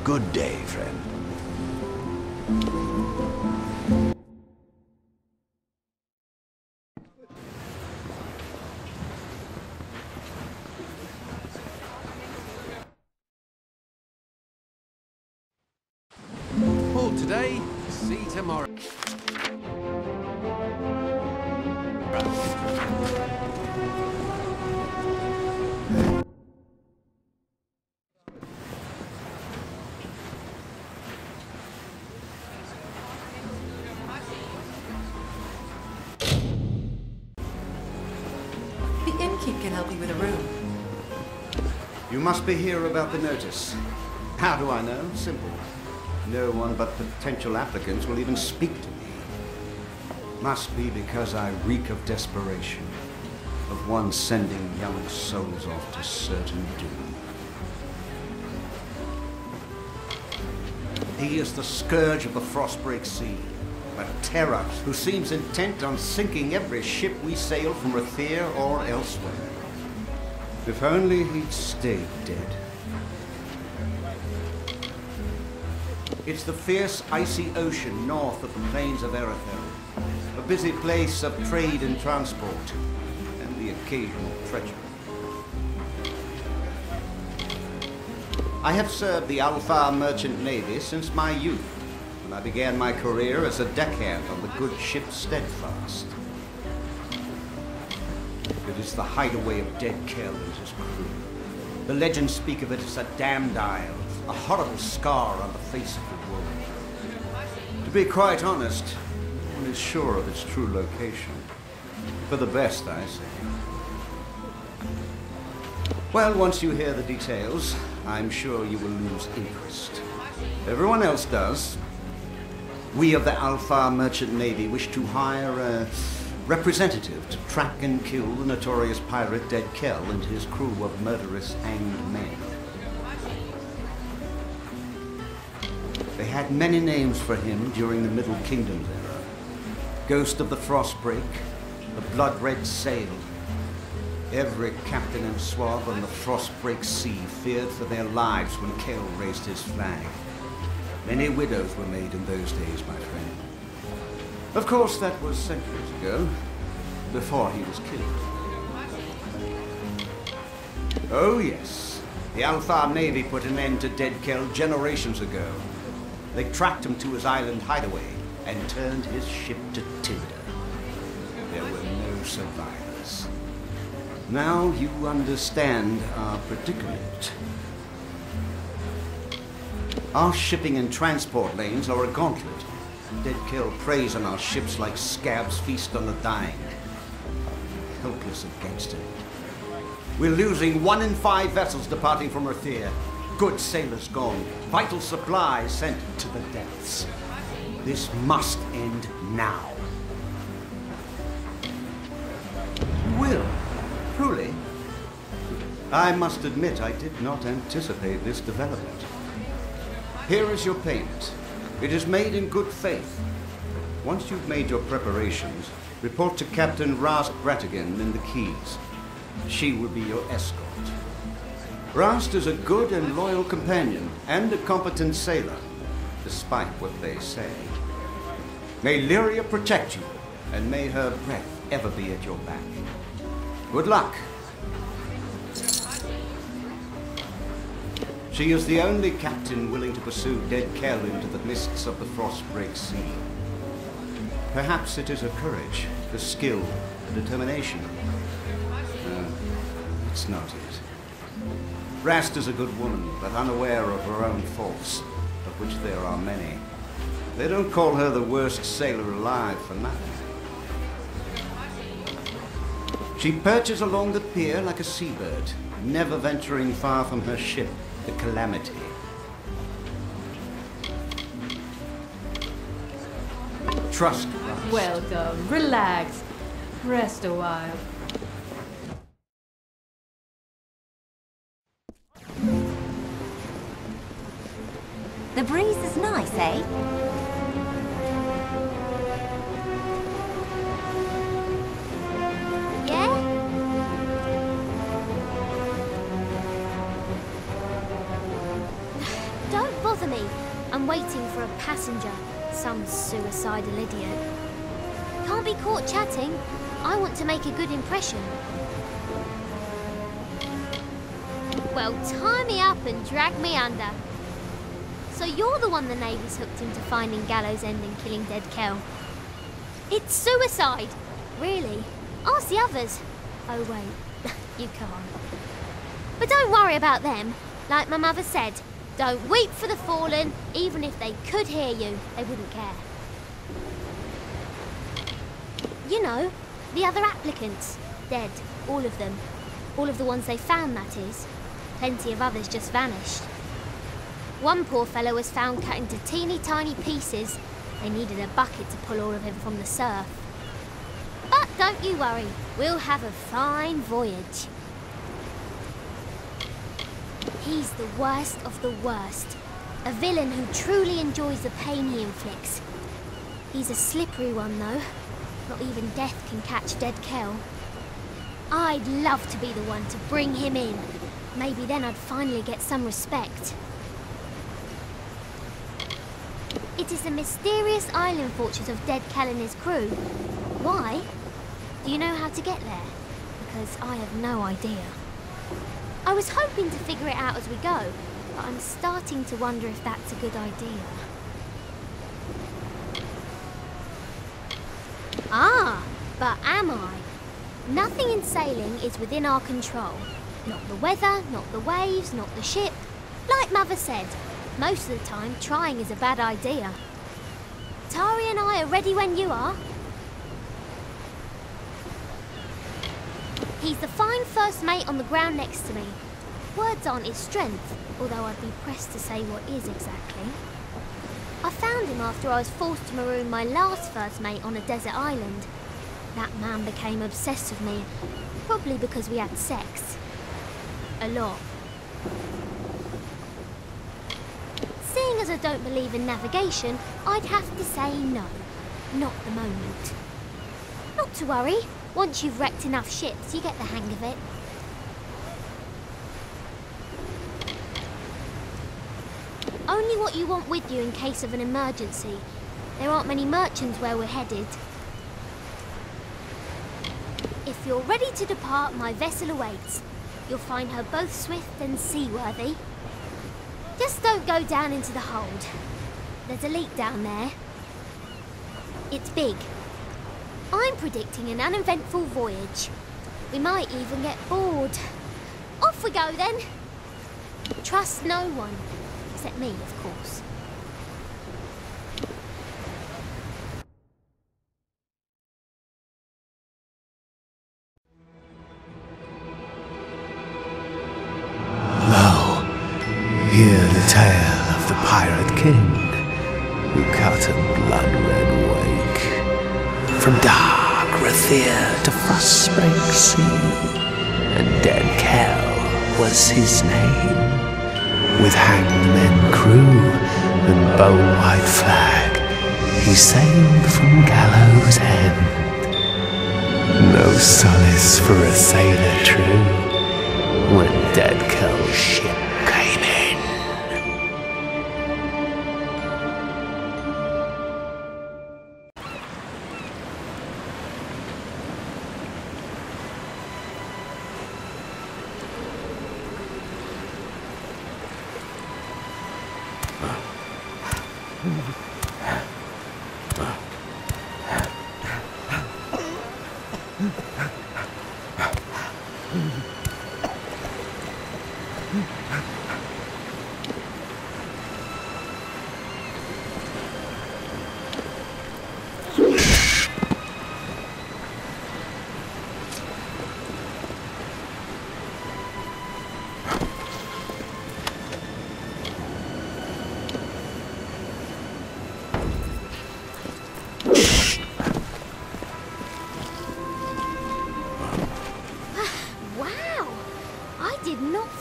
Good day, friend. Port today, see tomorrow. The innkeep can help you with a room. You must be here about the notice. How do I know? Simple. No one but potential applicants will even speak to me. Must be because I reek of desperation, of one sending young souls off to certain doom. He is the scourge of the Frostbreak Sea, a terror who seems intent on sinking every ship we sail from Rathir or elsewhere. If only he'd stayed dead. It's the fierce, icy ocean north of the plains of Erether, a busy place of trade and transport, and the occasional treachery. I have served the Alfar Merchant Navy since my youth, when I began my career as a deckhand on the good ship Steadfast. It is the hideaway of dead Kell and his crew. The legends speak of it as a damned isle, a horrible scar on the face of the world. To be quite honest, no one is sure of its true location. For the best, I say. Well, once you hear the details, I'm sure you will lose interest. Everyone else does. We of the Alfar Merchant Navy wish to hire a representative to track and kill the notorious pirate Dead Kell and his crew of murderous hanged men. They had many names for him during the Middle Kingdom's era. Ghost of the Frostbreak, the Blood-Red Sail. Every captain and swab on the Frostbreak Sea feared for their lives when Kell raised his flag. Many widows were made in those days, my friend. Of course, that was centuries ago, before he was killed. Oh yes, the Alfar Navy put an end to Dead Kell generations ago. They tracked him to his island hideaway and turned his ship to tinder. There were no survivors. Now you understand our predicament. Our shipping and transport lanes are a gauntlet. Dead Kell preys on our ships like scabs feast on the dying. Helpless against him. We're losing 1 in 5 vessels departing from Rathir. Good sailors gone. Vital supplies sent to the depths. This must end now. Will? Truly? I must admit I did not anticipate this development. Here is your payment. It is made in good faith. Once you've made your preparations, report to Captain Rast Bratigan in the Keys. She will be your escort. Rast is a good and loyal companion and a competent sailor, despite what they say. May Lyria protect you, and may her breath ever be at your back. Good luck. She is the only captain willing to pursue Dead Kell into the mists of the Frostbreak Sea. Perhaps it is her courage, her skill, her determination. No, it's not it. Rast is a good woman, but unaware of her own faults, of which there are many. They don't call her the worst sailor alive for nothing. She perches along the pier like a seabird, never venturing far from her ship, the Calamity. Trust Rast. Welcome. Relax. Rest a while. The breeze is nice, eh? Yeah? Don't bother passenger, some suicidal idiot. Can't be caught chatting. I want to make a good impression. Well, tie me up and drag me under. So you're the one the Navy's hooked into finding Gallows End and killing dead Kell. It's suicide! Really? Ask the others. Oh wait, you can't. But don't worry about them. Like my mother said, don't weep for the fallen. Even if they could hear you, they wouldn't care. You know, the other applicants. Dead, all of them. All of the ones they found, that is. Plenty of others just vanished. One poor fellow was found cut into teeny tiny pieces. They needed a bucket to pull all of him from the surf. But don't you worry, we'll have a fine voyage. He's the worst of the worst. A villain who truly enjoys the pain he inflicts. He's a slippery one though. Not even death can catch dead Kell. I'd love to be the one to bring him in. Maybe then I'd finally get some respect. It is the mysterious island fortress of dead Kell and his crew. Why? Do you know how to get there? Because I have no idea. I was hoping to figure it out as we go, but I'm starting to wonder if that's a good idea. Ah, but am I? Nothing in sailing is within our control. Not the weather, not the waves, not the ship. Like Mother said, most of the time trying is a bad idea. Tari and I are ready when you are. He's the fine first mate on the ground next to me. Words aren't his strength, although I'd be pressed to say what is exactly. I found him after I was forced to maroon my last first mate on a desert island. That man became obsessed with me, probably because we had sex. A lot. Seeing as I don't believe in navigation, I'd have to say no. Not the moment. Not to worry. Once you've wrecked enough ships, you get the hang of it. Only what you want with you in case of an emergency. There aren't many merchants where we're headed. If you're ready to depart, my vessel awaits. You'll find her both swift and seaworthy. Just don't go down into the hold. There's a leak down there. It's big. I'm predicting an uneventful voyage. We might even get bored. Off we go then. Trust no one. Except me, of course. Lo, hear the tale of the Pirate King, who cut a blood-red wake from dark Rathir to Frostspring Sea, and dead Kell was his name. With hanged men crew and bow-white flag, he sailed from Gallows End. No solace for a sailor true, when dead Kell's ship came in.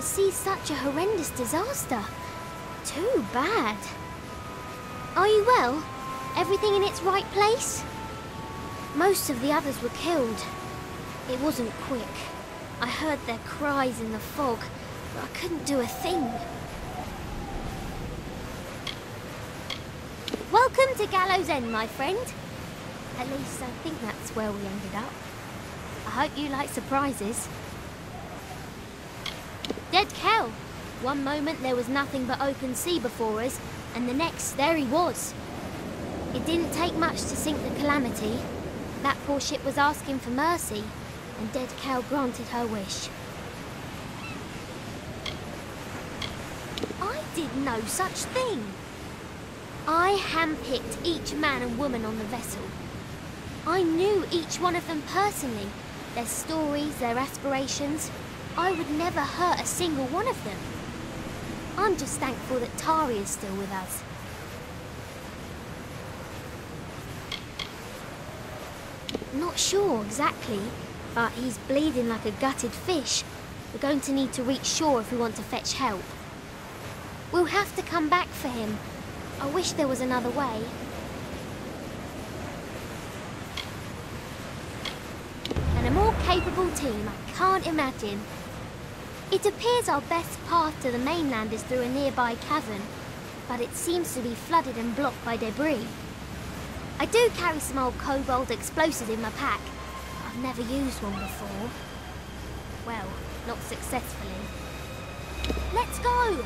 See such a horrendous disaster. Too bad. Are you well? Everything in its right place? Most of the others were killed. It wasn't quick. I heard their cries in the fog, but I couldn't do a thing. Welcome to Gallows End, my friend. At least I think that's where we ended up. I hope you like surprises. Dead Kell. One moment there was nothing but open sea before us, and the next there he was. It didn't take much to sink the Calamity. That poor ship was asking for mercy, and Dead Kell granted her wish. I did no such thing. I handpicked each man and woman on the vessel. I knew each one of them personally, their stories, their aspirations. I would never hurt a single one of them. I'm just thankful that Tari is still with us. Not sure exactly, but he's bleeding like a gutted fish. We're going to need to reach shore if we want to fetch help. We'll have to come back for him. I wish there was another way. And a more capable team I can't imagine. It appears our best path to the mainland is through a nearby cavern, but it seems to be flooded and blocked by debris. I do carry some old cobalt explosives in my pack. I've never used one before. Well, not successfully. Let's go!